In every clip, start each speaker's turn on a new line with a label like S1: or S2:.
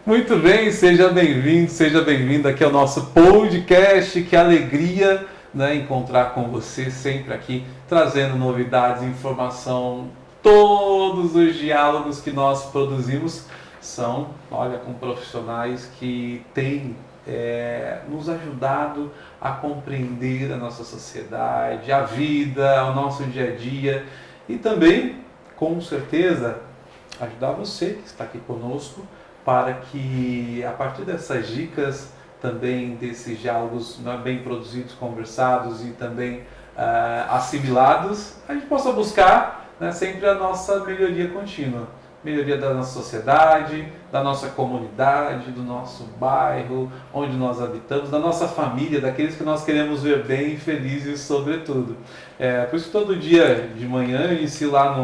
S1: Muito bem, seja bem-vindo, seja bem-vinda aqui ao nosso podcast. Que alegria, né, encontrar com você sempre aqui, trazendo novidades, informação. Todos os diálogos que nós produzimos são, olha, com profissionais que têm nos ajudado a compreender a nossa sociedade, a vida, o nosso dia a dia e também, com certeza, ajudar você que está aqui conosco para que, a partir dessas dicas, também desses diálogos bem produzidos, conversados e também assimilados, a gente possa buscar, né, sempre a nossa melhoria contínua. Melhoria da nossa sociedade, da nossa comunidade, do nosso bairro, onde nós habitamos, da nossa família, daqueles que nós queremos ver bem e felizes, sobretudo. Por isso, todo dia de manhã eu inicio lá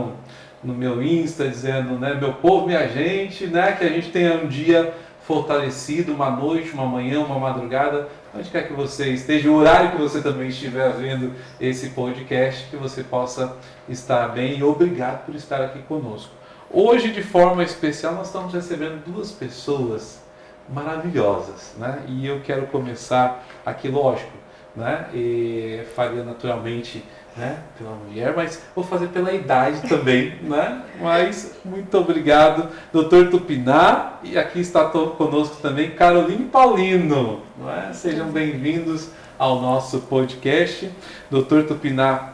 S1: no meu Insta, dizendo, né, meu povo, minha gente, né, que a gente tenha um dia fortalecido, uma noite, uma manhã, uma madrugada, onde quer que você esteja, o horário que você também estiver vendo esse podcast, que você possa estar bem e obrigado por estar aqui conosco. Hoje, de forma especial, nós estamos recebendo duas pessoas maravilhosas, né? E eu quero começar aqui, lógico, né? E faria naturalmente, né, pela mulher, mas vou fazer pela idade também, né? Mas muito obrigado, Dr. Tupiná, e aqui está conosco também Caroline Paulino, não é? Sejam bem-vindos ao nosso podcast. Dr. Tupiná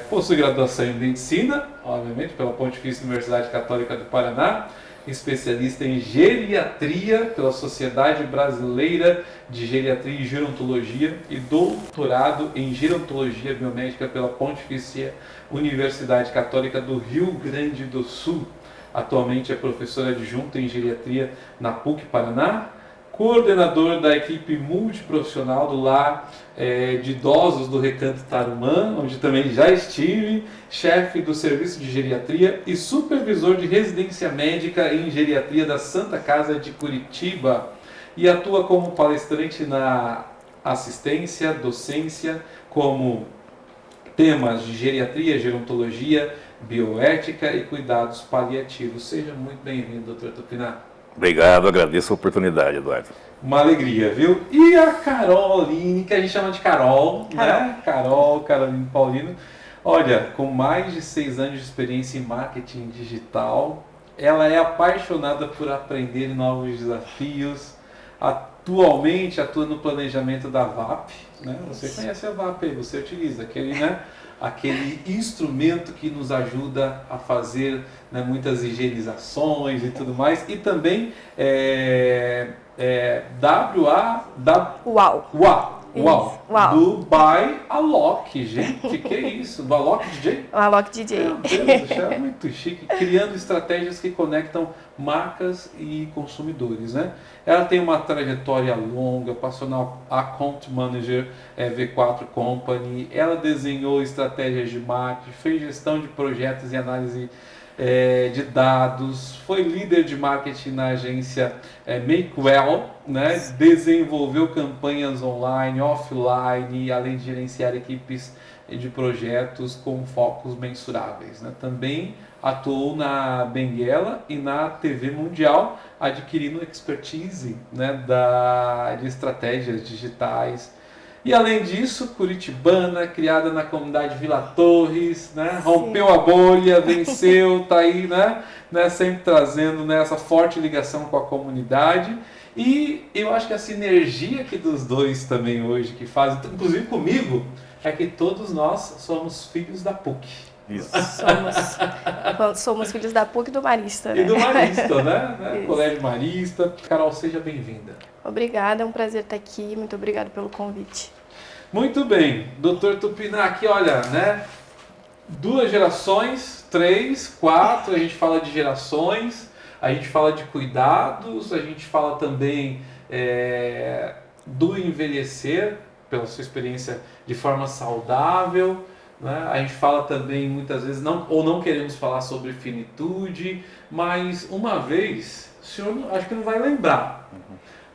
S1: possui graduação em Medicina, obviamente, pela Pontifícia Universidade Católica do Paraná, especialista em Geriatria pela Sociedade Brasileira de Geriatria e Gerontologia e doutorado em Gerontologia Biomédica pela Pontifícia Universidade Católica do Rio Grande do Sul. Atualmente é professora adjunta em Geriatria na PUC Paraná, coordenador da equipe multiprofissional do Lar de Idosos do Recanto Tarumã, onde também já estive, chefe do Serviço de Geriatria e supervisor de residência médica em geriatria da Santa Casa de Curitiba, e atua como palestrante na assistência, docência, como temas de geriatria, gerontologia, bioética e cuidados paliativos. Seja muito bem-vindo, Dr. Tupiná.
S2: Obrigado, agradeço a oportunidade, Eduardo.
S1: Uma alegria, viu? E a Caroline, que a gente chama de Carol, né? Caroline Paulino. Olha, com mais de 6 anos de experiência em marketing digital, ela é apaixonada por aprender novos desafios. Atualmente atua no planejamento da VAP, né? Você conhece a VAP, você utiliza aquele, né? Aquele instrumento que nos ajuda a fazer, né, muitas higienizações e tudo mais. E também Uau, do By Alok, gente, que é isso? Do Alok DJ?
S3: O Alok DJ.
S1: Meu Deus do céu, é muito chique, criando estratégias que conectam marcas e consumidores, né? Ela tem uma trajetória longa, passou na Account Manager V4 Company, ela desenhou estratégias de marketing, fez gestão de projetos e análise de dados, foi líder de marketing na agência Makewell, né? Desenvolveu campanhas online, offline, além de gerenciar equipes de projetos com focos mensuráveis, né? Também atuou na Benguela e na TV Mundial, adquirindo expertise, né, de estratégias digitais. E além disso, curitibana, criada na comunidade Vila Torres, né? Rompeu a bolha, venceu, está aí, né? Sempre trazendo, né, essa forte ligação com a comunidade. E eu acho que a sinergia aqui dos dois também hoje, que fazem, inclusive comigo, é que todos nós somos filhos da PUC.
S2: Isso.
S3: Somos filhos da PUC e do Marista, né?
S1: E do Marista, né? Colégio Marista. Carol, seja bem-vinda.
S3: Obrigada, é um prazer estar aqui. Muito obrigada pelo convite.
S1: Muito bem. Dr. Tupiná, aqui, olha, né? 2 gerações, 3, 4, a gente fala de gerações, a gente fala de cuidados, a gente fala também do envelhecer, pela sua experiência de forma saudável, né? A gente fala também muitas vezes, não queremos falar sobre finitude, mas uma vez, o senhor acho que não vai lembrar,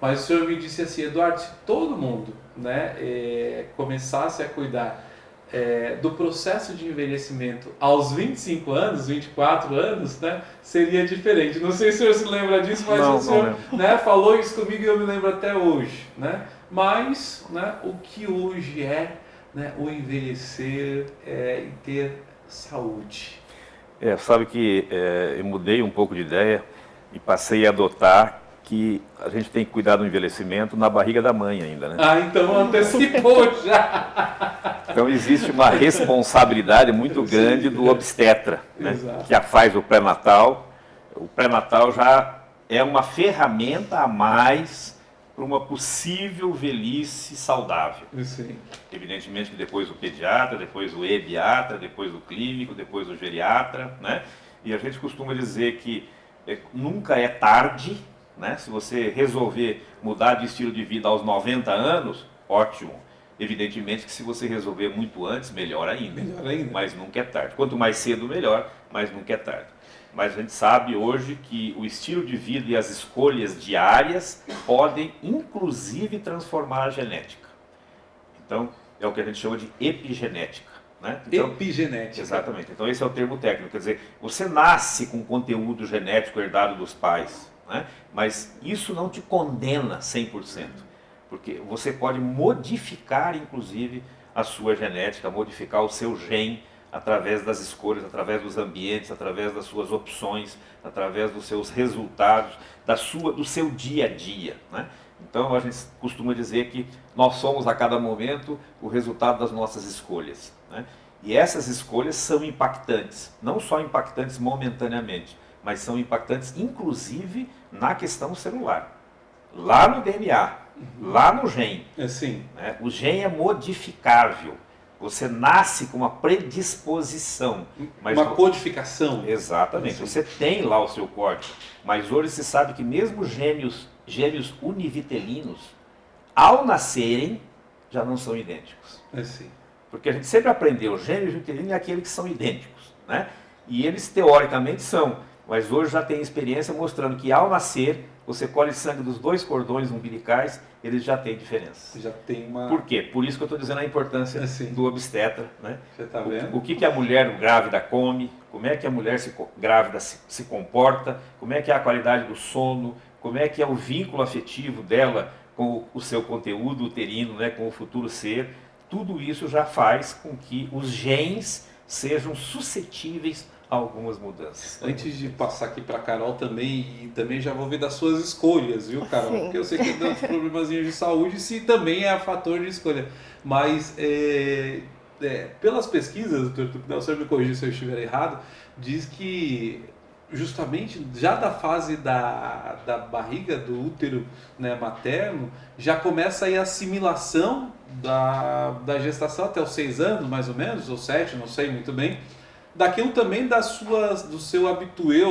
S1: mas o senhor me disse assim, Eduardo, se todo mundo, né, começasse a cuidar do processo de envelhecimento aos 25 anos, 24 anos, né, seria diferente. Não sei se o senhor se lembra disso, mas o senhor, né, falou isso comigo e eu me lembro até hoje. Né? Mas, né, o que hoje é, né, o envelhecer e ter saúde?
S2: Sabe que eu mudei um pouco de ideia e passei a adotar que a gente tem que cuidar do envelhecimento na barriga da mãe ainda, né?
S1: Então antecipou já.
S2: Então existe uma responsabilidade muito grande do obstetra, né? Que faz o pré-natal. O pré-natal já é uma ferramenta a mais para uma possível velhice saudável.
S1: Sim.
S2: Evidentemente que depois o pediatra, depois o ebiatra, depois o clínico, depois o geriatra, né? E a gente costuma dizer que nunca é tarde, né? Se você resolver mudar de estilo de vida aos 90 anos, ótimo. Evidentemente que se você resolver muito antes, melhor ainda.
S1: Melhor ainda.
S2: Mas nunca é tarde. Quanto mais cedo, melhor, mas nunca é tarde. Mas a gente sabe hoje que o estilo de vida e as escolhas diárias podem, inclusive, transformar a genética. Então, é o que a gente chama de epigenética. Né? Então,
S1: epigenética.
S2: Exatamente. Então, esse é o termo técnico. Quer dizer, você nasce com conteúdo genético herdado dos pais, né? Mas isso não te condena 100%. Porque você pode modificar, inclusive, a sua genética, modificar o seu gene, através das escolhas, através dos ambientes, através das suas opções, através dos seus resultados, do seu dia a dia. Né? Então a gente costuma dizer que nós somos a cada momento o resultado das nossas escolhas. Né? E essas escolhas são impactantes, não só impactantes momentaneamente, mas são impactantes inclusive na questão celular. Lá no DNA, lá no gene.
S1: Sim.
S2: Né? O gene é modificável. Você nasce com uma predisposição. Mas
S1: uma codificação.
S2: Exatamente. Sim. Você tem lá o seu código. Mas hoje se sabe que mesmo gêmeos univitelinos, ao nascerem, já não são idênticos.
S1: Sim.
S2: Porque a gente sempre aprendeu, gêmeos univitelinos é aqueles que são idênticos. Né? E eles teoricamente são. Mas hoje já tem experiência mostrando que ao nascer, você colhe sangue dos dois cordões umbilicais, eles já têm diferença.
S1: Já tem uma...
S2: Por quê? Por isso que eu estou dizendo a importância do obstetra. Né?
S1: Você está vendo?
S2: O que a mulher grávida come, como é que a mulher grávida se comporta, como é que é a qualidade do sono, como é que é o vínculo afetivo dela com o seu conteúdo uterino, né, com o futuro ser. Tudo isso já faz com que os genes sejam suscetíveis a algumas mudanças.
S1: Antes de passar aqui para a Carol também já vou ver das suas escolhas, viu, Carol?
S3: Sim.
S1: Porque eu sei que tem uns problemazinhos de saúde, se também é fator de escolha. Mas pelas pesquisas, o senhor me corrigir se eu estiver errado, diz que justamente já da fase da barriga, do útero, né, materno, já começa aí a assimilação da gestação até os 6 anos, mais ou menos, ou 7, não sei muito bem, daquilo também do seu habitué,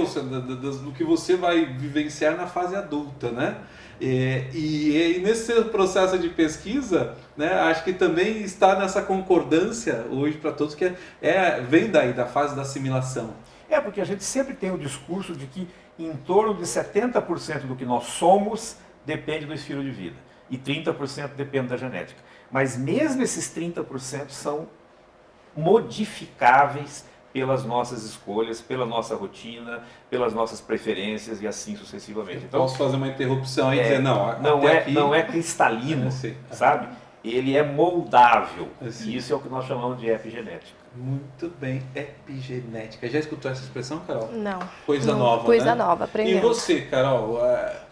S1: do que você vai vivenciar na fase adulta, né? E nesse processo de pesquisa, né, acho que também está nessa concordância hoje para todos, que vem daí, da fase da assimilação.
S2: Porque a gente sempre tem o discurso de que em torno de 70% do que nós somos depende do estilo de vida e 30% depende da genética. Mas mesmo esses 30% são modificáveis pelas nossas escolhas, pela nossa rotina, pelas nossas preferências e assim sucessivamente.
S1: Então, posso fazer uma interrupção aí e dizer,
S2: não é cristalino, sabe? Ele é moldável. E isso é o que nós chamamos de epigenética.
S1: Muito bem, epigenética. Já escutou essa expressão, Carol?
S3: Não.
S1: Coisa nova,
S3: coisa
S1: né?
S3: nova, aprendendo.
S1: E você, Carol,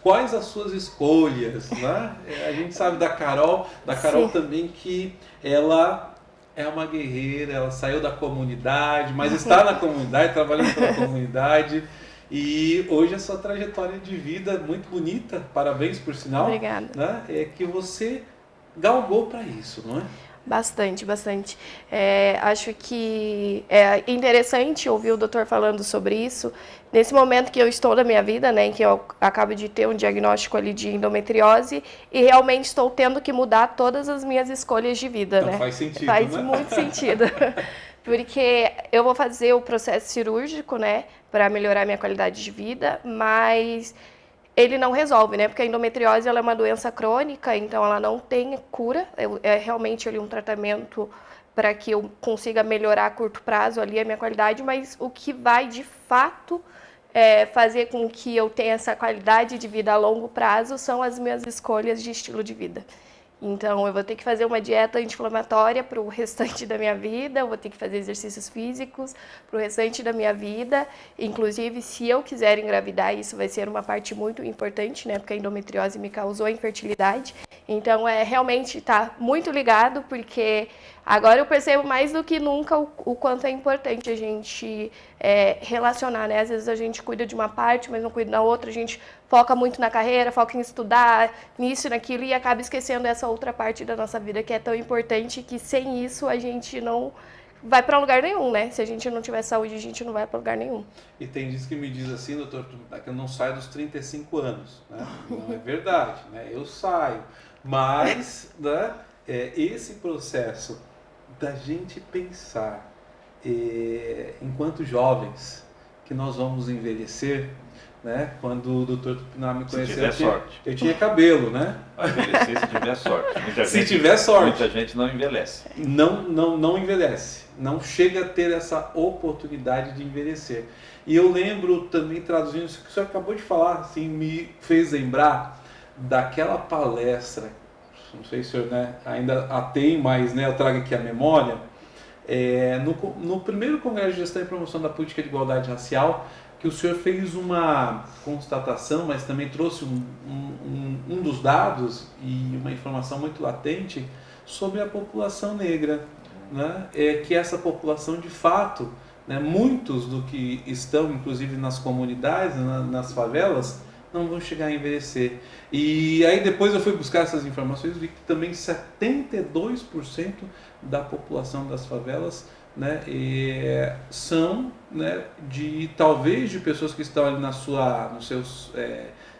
S1: quais as suas escolhas, né? A gente sabe da Carol
S3: Sim.
S1: também que ela é uma guerreira, ela saiu da comunidade, mas está na comunidade, trabalhando pela comunidade. E hoje a sua trajetória de vida é muito bonita, parabéns por sinal.
S3: Obrigada.
S1: Né? É que você galgou para isso, não é?
S3: Bastante, bastante. Acho que é interessante ouvir o doutor falando sobre isso. Nesse momento que eu estou na minha vida, né, em que eu acabo de ter um diagnóstico ali de endometriose e realmente estou tendo que mudar todas as minhas escolhas de vida,
S1: então,
S3: né?
S1: Faz sentido,
S3: Faz
S1: né?
S3: muito sentido. Porque eu vou fazer o processo cirúrgico, né, para melhorar minha qualidade de vida, mas ele não resolve, né? Porque a endometriose ela é uma doença crônica, então ela não tem cura. É realmente ali um tratamento para que eu consiga melhorar a curto prazo ali a minha qualidade, mas o que vai de fato fazer com que eu tenha essa qualidade de vida a longo prazo são as minhas escolhas de estilo de vida. Então, eu vou ter que fazer uma dieta anti-inflamatória para o restante da minha vida, eu vou ter que fazer exercícios físicos para o restante da minha vida. Inclusive, se eu quiser engravidar, isso vai ser uma parte muito importante, né? Porque a endometriose me causou infertilidade. Então, realmente está muito ligado, porque agora eu percebo mais do que nunca o quanto é importante a gente relacionar, né? Às vezes a gente cuida de uma parte, mas não cuida da outra, a gente foca muito na carreira, foca em estudar, nisso, naquilo, e acaba esquecendo essa outra parte da nossa vida que é tão importante, que sem isso a gente não vai para lugar nenhum, né? Se a gente não tiver saúde, a gente não vai para lugar nenhum.
S1: E tem gente que me diz assim, doutor, que eu não saio dos 35 anos, né? Não é verdade, né? Eu saio, mas né, esse processo da gente pensar enquanto jovens que nós vamos envelhecer, né? Quando o doutor Tupinambá me conheceu, eu tinha cabelo, né?
S2: Vai envelhecer se tiver sorte.
S1: Se tiver sorte.
S2: Muita gente não envelhece.
S1: Não envelhece. Não chega a ter essa oportunidade de envelhecer. E eu lembro também, traduzindo isso que o senhor acabou de falar, assim, me fez lembrar daquela palestra, não sei se o senhor, né, ainda a tem, mas né, eu trago aqui a memória, no primeiro Congresso de Gestão e Promoção da Política de Igualdade Racial, que o senhor fez uma constatação, mas também trouxe um dos dados e uma informação muito latente sobre a população negra, né? Que essa população, de fato, né, muitos do que estão, inclusive nas comunidades, nas favelas, não vão chegar a envelhecer. E aí depois eu fui buscar essas informações e vi que também 72% da população das favelas, né, são, né, talvez de pessoas que estão ali nos seus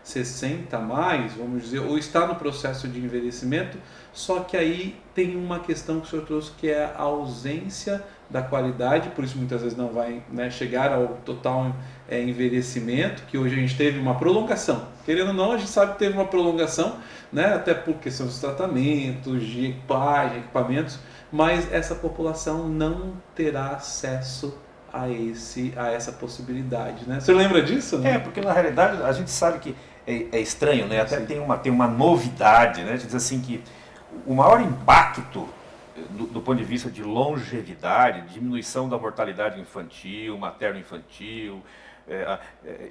S1: 60 a mais, vamos dizer, ou está no processo de envelhecimento, só que aí tem uma questão que o senhor trouxe, que é a ausência da qualidade, por isso muitas vezes não vai, né, chegar ao total envelhecimento, que hoje a gente teve uma prolongação. Querendo ou não, a gente sabe que teve uma prolongação, né, até por questão dos tratamentos, de equipagem, equipamentos, mas essa população não terá acesso a essa possibilidade, né? Você lembra disso? Né?
S2: Porque na realidade a gente sabe que é estranho, né? Até tem uma novidade, né? Diz assim que o maior impacto do ponto de vista de longevidade, diminuição da mortalidade infantil, materno-infantil,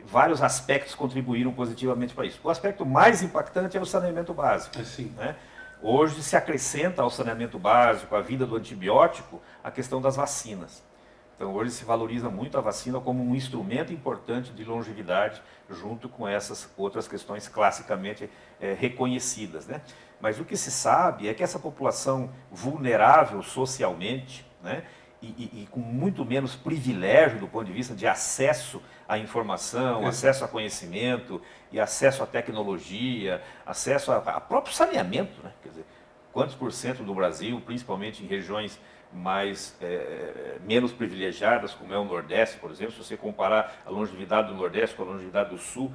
S2: vários aspectos contribuíram positivamente para isso. O aspecto mais impactante é o saneamento básico. Né? Hoje se acrescenta ao saneamento básico, à vida do antibiótico, a questão das vacinas. Então hoje se valoriza muito a vacina como um instrumento importante de longevidade, junto com essas outras questões classicamente reconhecidas, né? Mas o que se sabe é que essa população vulnerável socialmente, né, e com muito menos privilégio do ponto de vista de acesso à informação, acesso a conhecimento e acesso à tecnologia, acesso a próprio saneamento, né? Quer dizer, quantos por cento do Brasil, principalmente em regiões menos privilegiadas, como é o Nordeste, por exemplo, se você comparar a longevidade do Nordeste com a longevidade do Sul,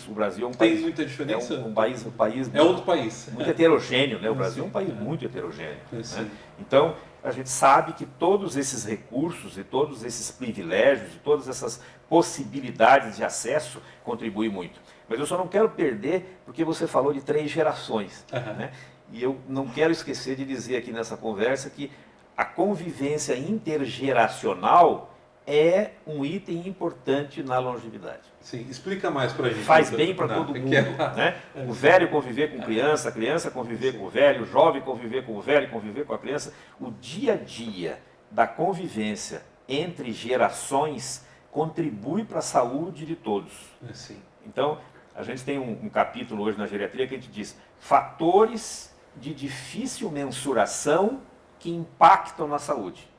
S2: o Brasil é um país...
S1: Tem muita diferença?
S2: É
S1: outro país.
S2: Muito heterogêneo, né? O Brasil é um país muito heterogêneo. Né? Então, a gente sabe que todos esses recursos e todos esses privilégios e todas essas possibilidades de acesso contribuem muito. Mas eu só não quero perder, porque você falou de 3 gerações. Né? E eu não quero esquecer de dizer aqui nessa conversa que a convivência intergeracional é um item importante na longevidade.
S1: Sim, explica mais para a gente.
S2: Faz bem para todo mundo. Né? O velho conviver com a criança conviver com o velho, o jovem conviver com o velho, conviver com a criança. O dia a dia da convivência entre gerações contribui para a saúde de todos.
S1: Sim.
S2: Então, a gente tem um capítulo hoje na geriatria que a gente diz fatores de difícil mensuração que impactam na saúde.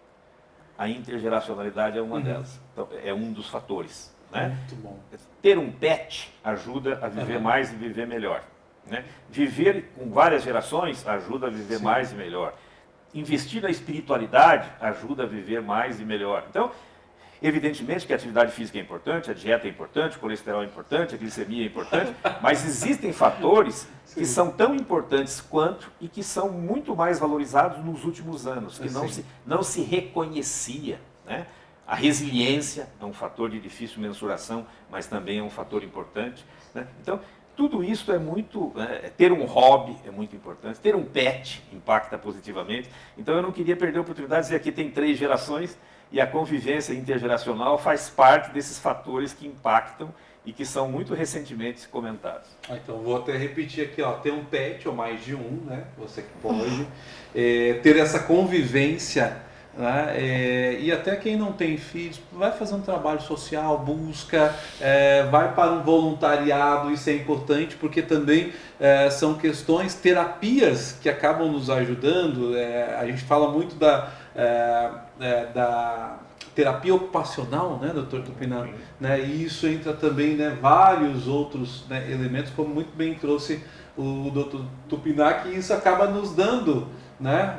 S2: A intergeracionalidade é uma delas. Então, é um dos fatores. Né?
S1: Muito bom.
S2: Ter um pet ajuda a viver mais e viver melhor. Né? Viver com várias gerações ajuda a viver mais e melhor. Investir na espiritualidade ajuda a viver mais e melhor. Então, Evidentemente que a atividade física é importante, a dieta é importante, o colesterol é importante, a glicemia é importante, mas existem fatores que são tão importantes quanto e que são muito mais valorizados nos últimos anos, que não se reconhecia, né? A resiliência é um fator de difícil mensuração, mas também é um fator importante, né? Então, tudo isso é muito... ter um hobby é muito importante, ter um pet impacta positivamente. Então, eu não queria perder a oportunidade de dizer que aqui tem 3 gerações e a convivência intergeracional faz parte desses fatores que impactam e que são muito recentemente comentados.
S1: Então, vou até repetir aqui, ó, ter um pet ou mais de um, né? Você que pode, ter essa convivência, né? E até quem não tem filhos, vai fazer um trabalho social, busca, vai para um voluntariado, isso é importante, porque também são questões, terapias que acabam nos ajudando. A gente fala muito da terapia ocupacional, né, doutor Tupinambá, né, e isso entra também, né, vários outros, né, elementos, como muito bem trouxe o doutor Tupinambá, que isso acaba nos dando, né,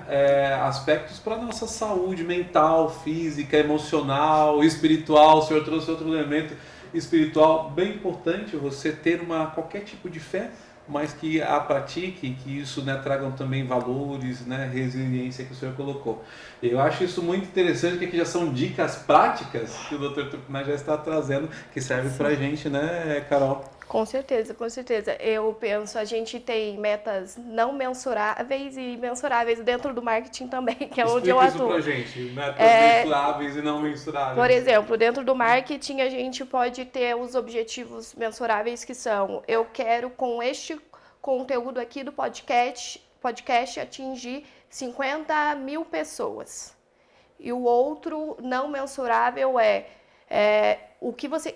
S1: aspectos para a nossa saúde mental, física, emocional, espiritual. O senhor trouxe outro elemento espiritual bem importante, você ter qualquer tipo de fé, mas que a pratique, que isso, né, tragam também valores, né, resiliência que o senhor colocou. Eu acho isso muito interessante, que aqui já são dicas práticas que o Dr. Tupinambá já está trazendo, que serve para a gente, né, Carol?
S3: Com certeza, com certeza. Eu penso, a gente tem metas não mensuráveis e mensuráveis dentro do marketing também, que é onde eu atuo.
S1: Explica isso pra gente, metas mensuráveis e não mensuráveis.
S3: Por exemplo, dentro do marketing a gente pode ter os objetivos mensuráveis, que são: eu quero com este conteúdo aqui do podcast atingir 50 mil pessoas. E o outro não mensurável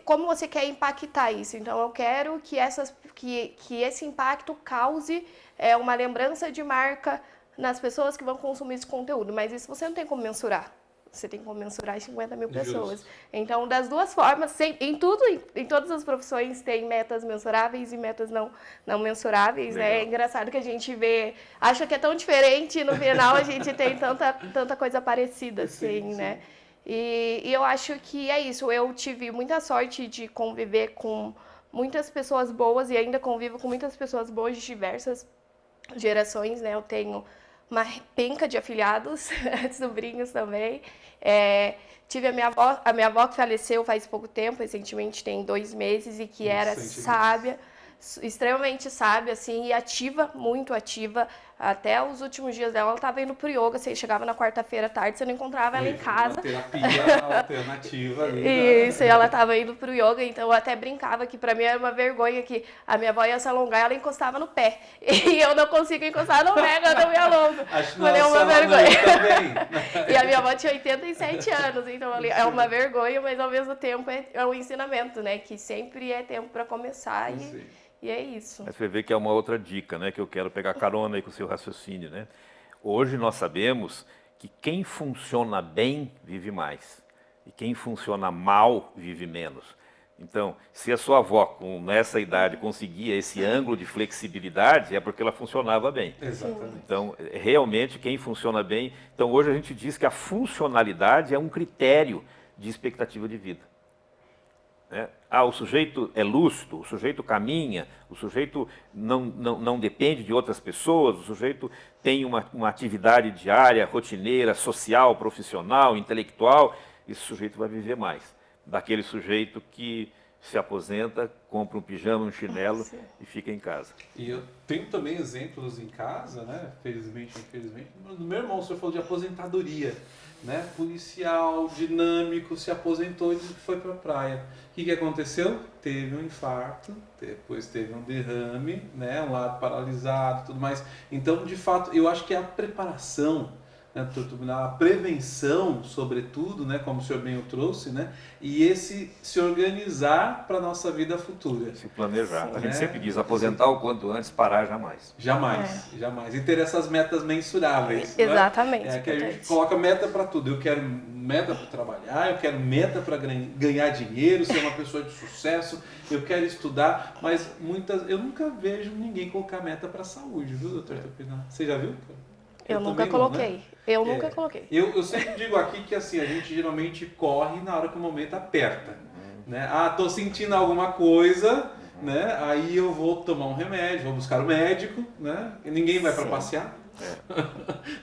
S3: como você quer impactar isso. Então, eu quero que esse impacto cause uma lembrança de marca nas pessoas que vão consumir esse conteúdo. Mas isso você não tem como mensurar. Você tem como mensurar 50 mil pessoas.
S1: Justo.
S3: Então, das duas formas, em todas as profissões tem metas mensuráveis e metas não mensuráveis. Né? É engraçado que a gente acha que é tão diferente, e no final a gente tem tanta coisa parecida, assim, né? E eu acho que é isso. Eu tive muita sorte de conviver com muitas pessoas boas e ainda convivo com muitas pessoas boas de diversas gerações, né? Eu tenho uma penca de afilhados, sobrinhos também. Tive a minha avó que faleceu faz pouco tempo, recentemente, tem 2 meses, e que era sábia, extremamente sábia, assim, e ativa, muito ativa. Até os últimos dias dela, ela estava indo pro yoga. Você chegava na quarta-feira à tarde, você não encontrava ela em casa.
S1: Uma terapia alternativa ali.
S3: Isso, e ela estava indo pro yoga, então eu até brincava que para mim era uma vergonha que a minha avó ia se alongar, ela encostava no pé. E eu não consigo encostar no pé quando eu me alongo. É uma vergonha. E a minha avó tinha 87 anos, então é uma vergonha, mas ao mesmo tempo é um ensinamento, né? Que sempre é tempo para começar. E é isso.
S2: Mas você vê que é uma outra dica, né, que eu quero pegar carona aí com o seu raciocínio, né? Hoje nós sabemos que quem funciona bem vive mais e quem funciona mal vive menos. Então, se a sua avó nessa idade conseguia esse ângulo de flexibilidade, é porque ela funcionava bem.
S1: Exatamente.
S2: Então, realmente quem funciona bem... Então, hoje a gente diz que a funcionalidade é um critério de expectativa de vida. O sujeito é lúcido, o sujeito caminha, o sujeito não depende de outras pessoas, o sujeito tem uma atividade diária, rotineira, social, profissional, intelectual. Esse sujeito vai viver mais daquele sujeito que se aposenta, compra um pijama, um chinelo e fica em casa.
S1: E eu tenho também exemplos em casa, né? Felizmente, infelizmente. No meu irmão, o senhor falou de aposentadoria, né? Policial, dinâmico, se aposentou e foi para a praia. O que aconteceu? Teve um infarto, depois teve um derrame, né? Um lado paralisado, tudo mais. Então, de fato, eu acho que a preparação, né, a prevenção, sobretudo, né, como o senhor bem o trouxe, né, e esse se organizar para a nossa vida futura.
S2: Se planejar. A gente sempre diz, aposentar o quanto antes, parar jamais.
S1: Jamais. E ter essas metas mensuráveis.
S3: Exatamente.
S1: Né? Que a gente coloca meta para tudo. Eu quero meta para trabalhar, eu quero meta para ganhar dinheiro, ser uma pessoa de sucesso, eu quero estudar, mas eu nunca vejo ninguém colocar meta para a saúde, viu, doutor Tupinambá? Você já viu?
S3: Eu nunca coloquei. Eu nunca coloquei.
S1: Eu sempre digo aqui que assim, a gente geralmente corre na hora que o momento aperta. Né? Ah, tô sentindo alguma coisa, né? Aí eu vou tomar um remédio, vou buscar o médico, né? E ninguém vai para passear.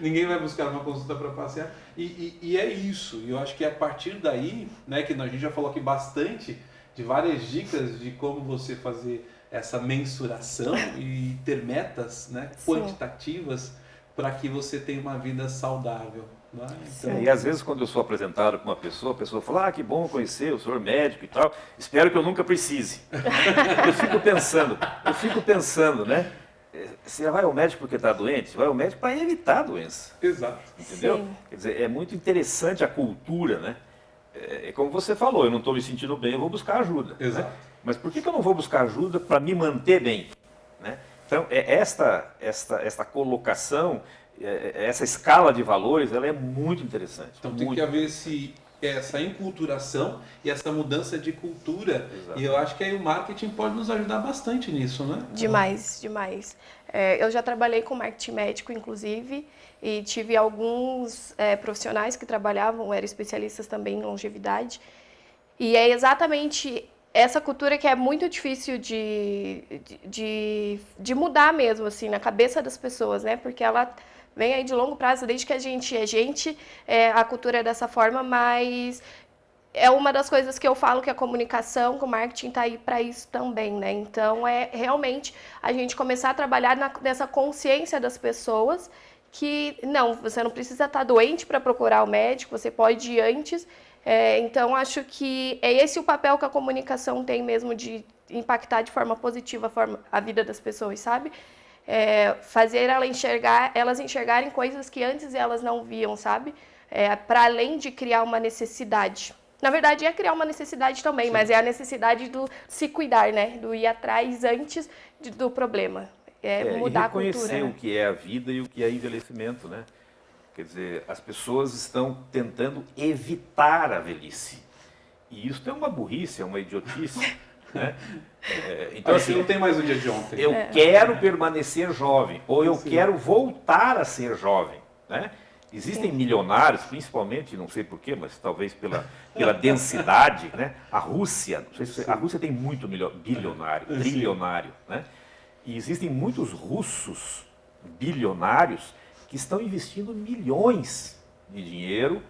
S1: Ninguém vai buscar uma consulta para passear. E é isso. E eu acho que a partir daí, né, que a gente já falou aqui bastante de várias dicas de como você fazer essa mensuração e ter metas, né, quantitativas para que você tenha uma vida saudável. Né?
S2: Então... E às vezes quando eu sou apresentado para uma pessoa, a pessoa fala, que bom conhecer o senhor médico e tal, espero que eu nunca precise. Eu fico pensando, né? Você vai ao médico porque está doente? Você vai ao médico para evitar a doença.
S1: Exato.
S2: Entendeu? Sim. Quer dizer, é muito interessante a cultura, né? É como você falou, eu não estou me sentindo bem, eu vou buscar ajuda.
S1: Exato.
S2: Né? Mas por que eu não vou buscar ajuda para me manter bem? Né? Então, esta colocação, essa escala de valores, ela é muito interessante.
S1: Então tem que haver essa enculturação e essa mudança de cultura. Exato. E eu acho que aí o marketing pode nos ajudar bastante nisso, né?
S3: Demais, demais. Eu já trabalhei com marketing médico, inclusive, e tive alguns profissionais que trabalhavam, eram especialistas também em longevidade. E é exatamente essa cultura que é muito difícil de mudar mesmo, assim, na cabeça das pessoas, né? Porque ela vem aí de longo prazo, desde que a gente é gente, a cultura é dessa forma, mas é uma das coisas que eu falo que a comunicação, que o marketing está aí para isso também, né? Então, é realmente a gente começar a trabalhar nessa consciência das pessoas que, não, você não precisa estar doente para procurar o médico, você pode ir antes. Então, acho que é esse o papel que a comunicação tem mesmo de impactar de forma positiva a vida das pessoas, sabe? Fazer elas enxergarem coisas que antes elas não viam, sabe? Para além de criar uma necessidade. Na verdade, é criar uma necessidade também, sim, mas é a necessidade do se cuidar, né? Do ir atrás antes do problema. Mudar a cultura.
S2: Reconhecer o que é a vida e o que é envelhecimento, né? Quer dizer, as pessoas estão tentando evitar a velhice. E isso é uma burrice, é uma idiotice. Né?
S1: Então, assim, não tem mais o dia de ontem.
S2: Eu quero permanecer jovem, ou eu quero voltar a ser jovem. Né? Existem milionários, principalmente, não sei porquê, mas talvez pela densidade, né? A Rússia, não sei se, a Rússia tem muito bilionário, trilionário. Né? E existem muitos russos bilionários que estão investindo milhões de dinheiro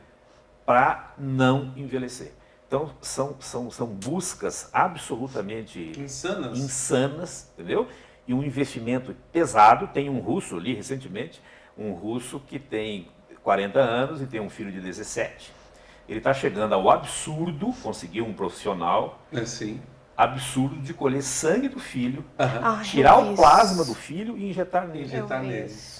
S2: para não envelhecer. Então, são buscas absolutamente insanas, entendeu? E um investimento pesado. Tem um russo ali, recentemente, um russo que tem 40 anos e tem um filho de 17. Ele está chegando ao absurdo, conseguiu um profissional, absurdo de colher sangue do filho, tirar o plasma do filho e injetar nele.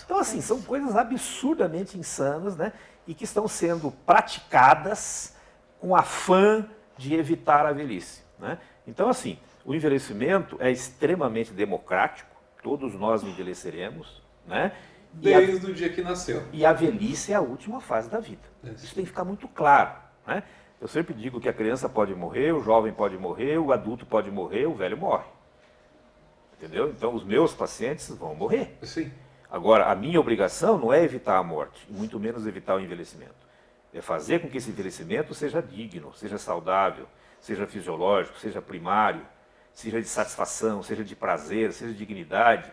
S2: Então, assim, são coisas absurdamente insanas, né? E que estão sendo praticadas com afã de evitar a velhice. Né? Então, assim, o envelhecimento é extremamente democrático, todos nós envelheceremos, né?
S1: Desde o dia que nasceu.
S2: E a velhice é a última fase da vida. Isso tem que ficar muito claro. Né? Eu sempre digo que a criança pode morrer, o jovem pode morrer, o adulto pode morrer, o velho morre. Entendeu? Então, os meus pacientes vão morrer.
S1: Sim.
S2: Agora, a minha obrigação não é evitar a morte, muito menos evitar o envelhecimento. É fazer com que esse envelhecimento seja digno, seja saudável, seja fisiológico, seja primário, seja de satisfação, seja de prazer, seja de dignidade,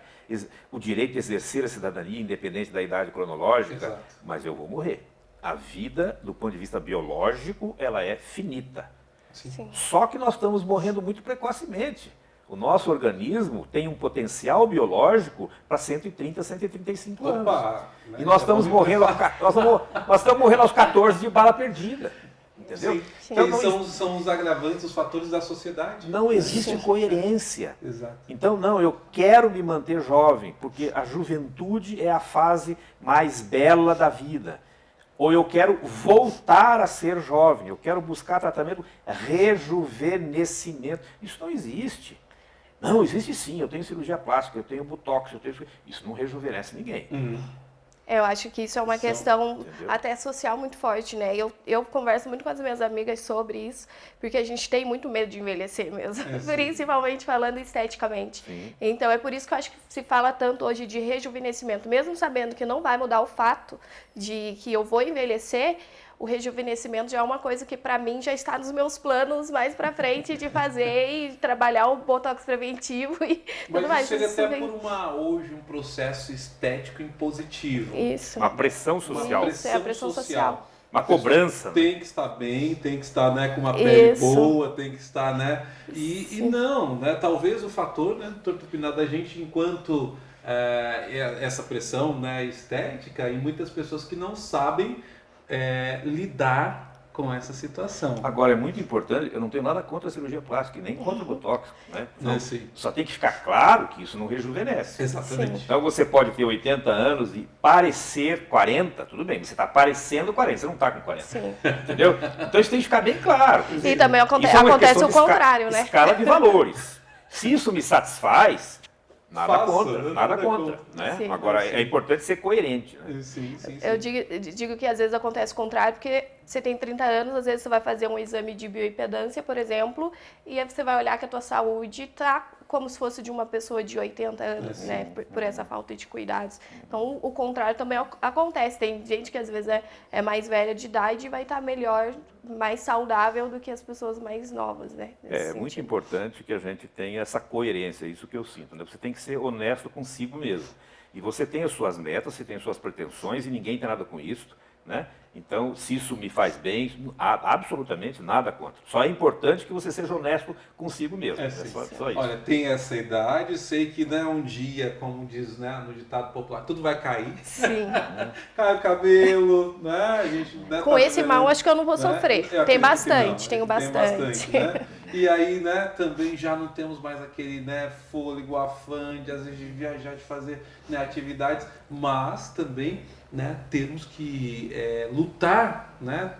S2: o direito de exercer a cidadania independente da idade cronológica. Exato. Mas eu vou morrer. A vida, do ponto de vista biológico, ela é finita.
S3: Sim.
S2: Só que nós estamos morrendo muito precocemente. O nosso organismo tem um potencial biológico para 130, 135 anos.
S1: Né?
S2: E nós estamos morrendo aos 14 de bala perdida. Entendeu?
S1: Sim. Então, são os agravantes, os fatores da sociedade.
S2: Não existe coerência.
S1: Exato.
S2: Então, não, eu quero me manter jovem, porque a juventude é a fase mais bela da vida. Ou eu quero voltar a ser jovem, eu quero buscar tratamento rejuvenescimento. Isso não existe. Não, existe sim, eu tenho cirurgia plástica, eu tenho botox, isso não rejuvenesce ninguém.
S3: Eu acho que isso é uma questão
S2: entendeu?
S3: até social muito forte, né? Eu converso muito com as minhas amigas sobre isso, porque a gente tem muito medo de envelhecer mesmo, principalmente falando esteticamente.
S2: Sim.
S3: Então é por isso que eu acho que se fala tanto hoje de rejuvenescimento, mesmo sabendo que não vai mudar o fato de que eu vou envelhecer. O rejuvenescimento já é uma coisa que para mim já está nos meus planos mais para frente de fazer e trabalhar o botox preventivo e tudo mais.
S1: Mas isso seria até por hoje um processo estético impositivo.
S3: Isso.
S2: Uma pressão social.
S3: Isso, é a pressão social.
S2: Uma cobrança. Né?
S1: Tem que estar bem, tem que estar, né, com uma pele
S3: Isso.
S1: boa, tem que estar, né? E não, né? Talvez o fator, né, doutor Tupinambá, da gente enquanto essa pressão, né, estética, e muitas pessoas que não sabem lidar com essa situação.
S2: Agora, é muito importante, eu não tenho nada contra a cirurgia plástica, nem contra o botox. Né? Não,
S1: Sim.
S2: só tem que ficar claro que isso não rejuvenesce.
S1: Exatamente.
S3: Sim.
S2: Então você pode ter 80 anos e parecer 40, tudo bem, você está parecendo 40, você não está com 40.
S3: Sim.
S2: Entendeu? Então isso tem que ficar bem claro. Quer dizer,
S3: E também
S2: isso é uma
S3: acontece
S2: questão
S3: o
S2: de
S3: contrário, né?
S2: Escala de valores. Se isso me satisfaz, nada
S1: Faça,
S2: contra, nada contra. Né?
S3: Sim.
S2: Agora, é importante ser coerente. Né?
S1: Sim.
S3: Eu digo que às vezes acontece o contrário, porque você tem 30 anos, às vezes você vai fazer um exame de bioimpedância, por exemplo, e aí você vai olhar que a tua saúde está como se fosse de uma pessoa de 80 anos, né? Por essa falta de cuidados. Então, o contrário também acontece. Tem gente que às vezes é mais velha de idade e vai estar melhor, mais saudável do que as pessoas mais novas, né?
S2: É muito importante que a gente tenha essa coerência, isso que eu sinto. Né? Você tem que ser honesto consigo mesmo. E você tem as suas metas, você tem as suas pretensões e ninguém tem nada com isso. Né? Então, se isso me faz bem, absolutamente nada contra. Só é importante que você seja honesto consigo mesmo. Só isso.
S1: Olha, tem essa idade, sei que né, um dia, como diz né, no ditado popular, tudo vai cair.
S3: Sim.
S1: Cai o cabelo, né? A gente, né,
S3: com esse mal, acho que eu não vou sofrer. Tem bastante, tenho bastante.
S1: Né? E aí, né, também já não temos mais aquele né, fôlego, afã de às vezes de viajar, de fazer né, atividades, mas também né, temos que lutar, né,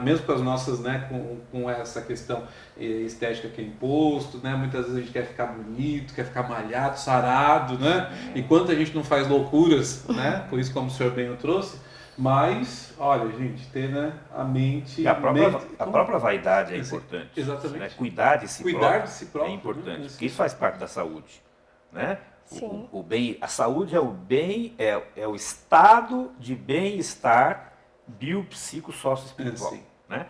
S1: mesmo com as nossas, né, com essa questão estética que é imposto, né, muitas vezes a gente quer ficar bonito, quer ficar malhado, sarado, né, enquanto a gente não faz loucuras, né, por isso como o senhor bem o trouxe, mas, olha, gente, ter né, a mente...
S2: E a própria vaidade é importante.
S1: Exatamente.
S2: Né? Cuidar de si próprio
S1: é
S2: importante,
S1: né?
S2: porque isso faz parte da saúde. Né?
S3: Sim.
S2: A saúde é o estado de bem-estar biopsico-sócio-espiritual. Né?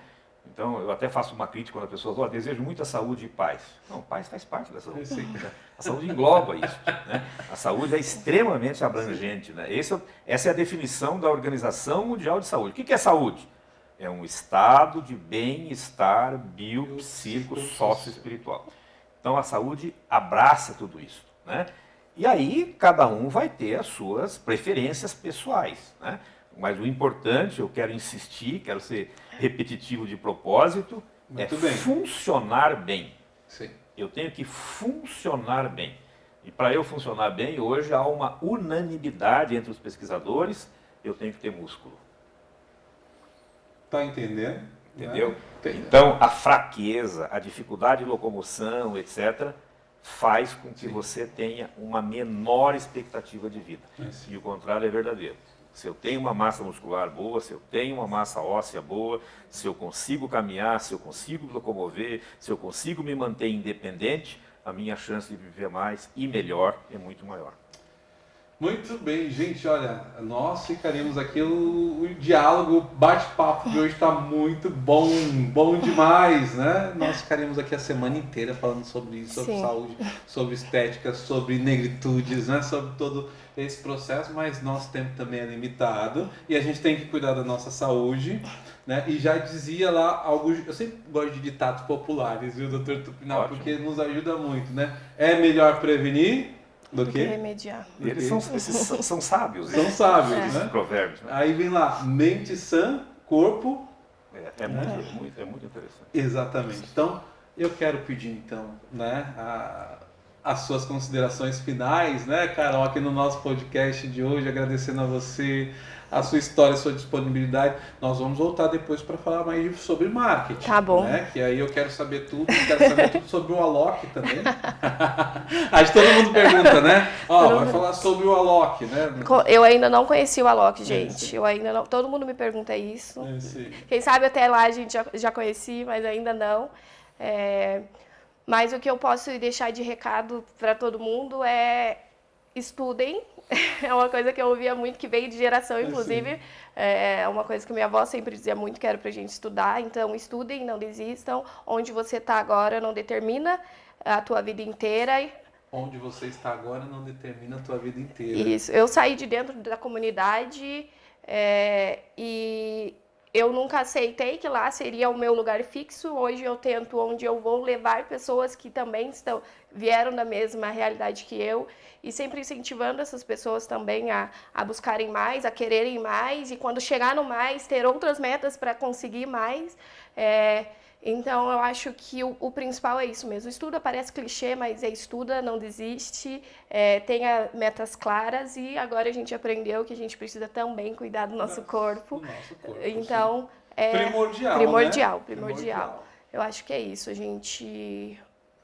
S2: Então, eu até faço uma crítica quando a pessoa fala, desejo muita saúde e paz. Não, paz faz parte da saúde. A saúde engloba isso. Né? A saúde é extremamente abrangente. Né? Essa é a definição da Organização Mundial de Saúde. O que é saúde? É um estado de bem-estar biopsico-sócio-espiritual. Então, a saúde abraça tudo isso. Né? E aí, cada um vai ter as suas preferências pessoais. Né? Mas o importante, eu quero insistir, quero ser repetitivo de propósito, funcionar bem.
S1: Sim.
S2: Eu tenho que funcionar bem. E para eu funcionar bem, hoje há uma unanimidade entre os pesquisadores, eu tenho que ter músculo.
S1: Tá entendendo?
S2: Entendeu? Então, a fraqueza, a dificuldade de locomoção, etc., faz com que você tenha uma menor expectativa de vida. E o contrário é verdadeiro. Se eu tenho uma massa muscular boa, se eu tenho uma massa óssea boa, se eu consigo caminhar, se eu consigo me locomover, se eu consigo me manter independente, a minha chance de viver mais e melhor é muito maior.
S1: Muito bem, gente, olha, nós ficaremos aqui, o diálogo, o bate-papo de hoje está muito bom demais, né? Nós ficaremos aqui a semana inteira falando sobre isso, sobre saúde, sobre estética, sobre negritudes, né? Sobre todo esse processo, mas nosso tempo também é limitado e a gente tem que cuidar da nossa saúde, né? E já dizia lá, eu sempre gosto de ditados populares, viu, doutor Tupinambá, porque nos ajuda muito, né? É melhor prevenir do que
S3: remediar.
S2: Eles são sábios.
S1: São sábios,
S2: esses
S1: né?
S2: Provérbios. Né?
S1: Aí vem lá, mente sã, corpo...
S2: É muito interessante.
S1: Exatamente. Então, eu quero pedir, então, né, as suas considerações finais, né, Carol, aqui no nosso podcast de hoje, agradecendo a você, a sua história, a sua disponibilidade. Nós vamos voltar depois para falar mais sobre marketing.
S3: Tá bom.
S1: Né? Que aí eu quero saber tudo sobre o Alok também. Acho que todo mundo pergunta, né? Vai falar sobre o Alok, né?
S3: Eu ainda não conheci o Alok, gente. Eu ainda não. Todo mundo me pergunta isso. Quem sabe até lá a gente já conheci, mas ainda não. Mas o que eu posso deixar de recado para todo mundo é estudem. É uma coisa que eu ouvia muito, que veio de geração, inclusive. É uma coisa que minha avó sempre dizia muito, que era para a gente estudar. Então, estudem, não desistam. Onde você está agora não determina a tua vida inteira.
S1: Onde você está agora não determina a tua vida inteira.
S3: Isso. Eu saí de dentro da comunidade e eu nunca aceitei que lá seria o meu lugar fixo. Hoje eu tento onde eu vou levar pessoas que também vieram da mesma realidade que eu e sempre incentivando essas pessoas também a buscarem mais, a quererem mais e quando chegar no mais, ter outras metas para conseguir mais. Então, eu acho que o principal é isso mesmo. Estuda, parece clichê, mas estuda, não desiste, tenha metas claras e agora a gente aprendeu que a gente precisa também cuidar do nosso corpo. Então, primordial. Eu acho que é isso, a gente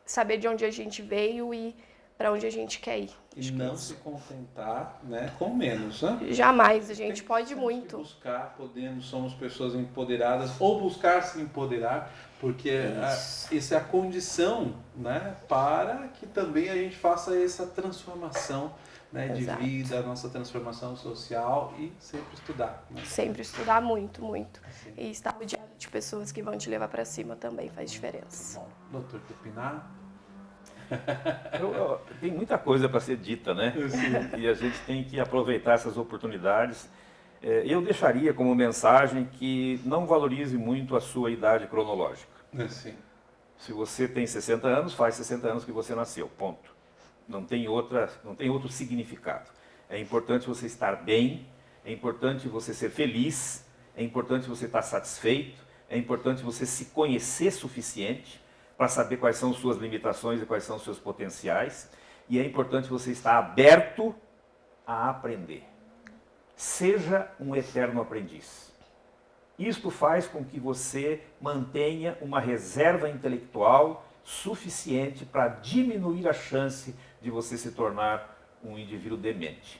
S3: saber de onde a gente veio e para onde a gente quer ir.
S1: E não se contentar, né, com menos, né?
S3: Jamais, a gente pode muito.
S1: Buscar, somos pessoas empoderadas ou buscar se empoderar, porque essa é a condição, né, para que também a gente faça essa transformação, né, de vida, a nossa transformação social e sempre estudar. Né?
S3: Sempre estudar muito. E estar rodeado de pessoas que vão te levar para cima também faz diferença.
S1: Bom, doutor Tupiná?
S2: Tem muita coisa para ser dita, né? E a gente tem que aproveitar essas oportunidades. Eu deixaria como mensagem que não valorize muito a sua idade cronológica.
S1: Sim.
S2: Se você tem 60 anos, faz 60 anos que você nasceu, ponto. Não tem outro significado. É importante você estar bem, é importante você ser feliz, é importante você estar satisfeito, é importante você se conhecer suficiente para saber quais são suas limitações e quais são os seus potenciais. E é importante você estar aberto a aprender. Seja um eterno aprendiz. Isto faz com que você mantenha uma reserva intelectual suficiente para diminuir a chance de você se tornar um indivíduo demente.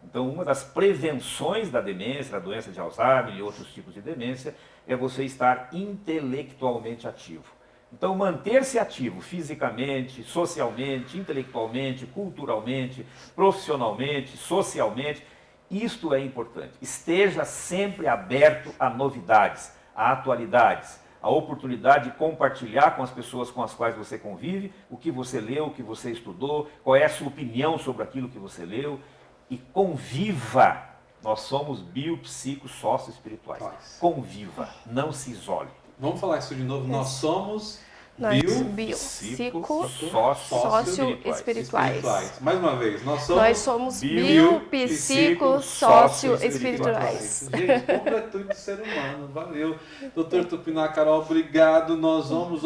S2: Então, uma das prevenções da demência, da doença de Alzheimer e outros tipos de demência, é você estar intelectualmente ativo. Então, manter-se ativo fisicamente, socialmente, intelectualmente, culturalmente, profissionalmente, socialmente, isto é importante. Esteja sempre aberto a novidades, a atualidades, a oportunidade de compartilhar com as pessoas com as quais você convive, o que você leu, o que você estudou, qual é a sua opinião sobre aquilo que você leu, e conviva. Nós somos biopsico sócio-espirituais. Conviva, não se isole.
S1: Vamos falar isso de novo. Nós somos
S3: biopsico sócio-espirituais.
S1: Mais uma vez, nós
S3: somos biopsico sócio-espirituais.
S1: Gente, completude do ser humano. Valeu. Doutor Tupiná, Carol, obrigado. Nós vamos,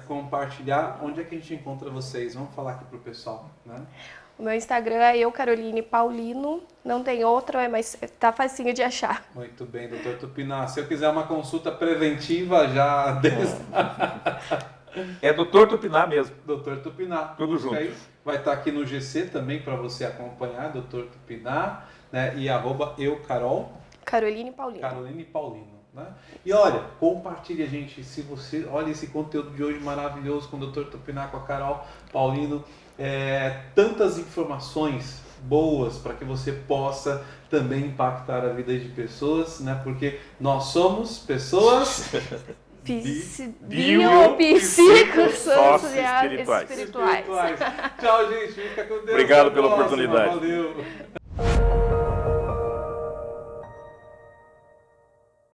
S1: compartilhar. Onde é que a gente encontra vocês? Vamos falar aqui pro pessoal, né?
S3: O meu Instagram é Caroline Paulino, não tem outra, mas tá facinho de achar.
S1: Muito bem, doutor Tupiná. Se eu quiser uma consulta preventiva, já...
S2: É doutor Tupiná mesmo.
S1: Doutor Tupiná.
S2: Tudo junto.
S1: Aí. Vai estar aqui no GC também para você acompanhar, doutor Tupiná, né? E @eucarol.
S3: Caroline Paulino.
S1: Caroline Paulino. Né? E olha, compartilhe, gente, se você olha esse conteúdo de hoje maravilhoso com o doutor Tupiná, com a Carol Paulino. Tantas informações boas para que você possa também impactar a vida de pessoas, né? Porque nós somos pessoas
S3: biopsico-sócio-espirituais.
S1: Tchau, gente. Fica com Deus.
S2: Obrigado pela oportunidade.
S1: Valeu.